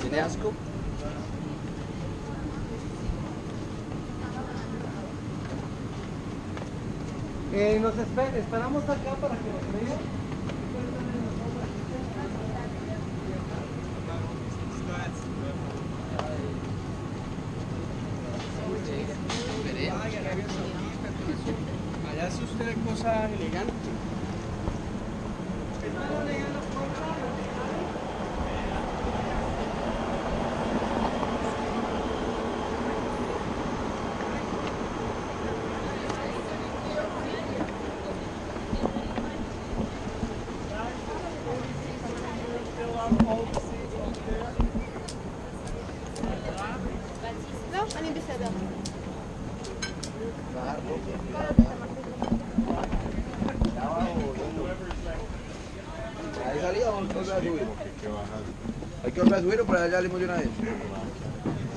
¿Tiene asco? Esperamos acá para que nos vean. Allá hace usted cosas elegantes. Non, un ambassadeur. ¿Ahí salía o otra vez subimos? Hay que otra vez subir o para allá salimos de una vez.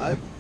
A ver.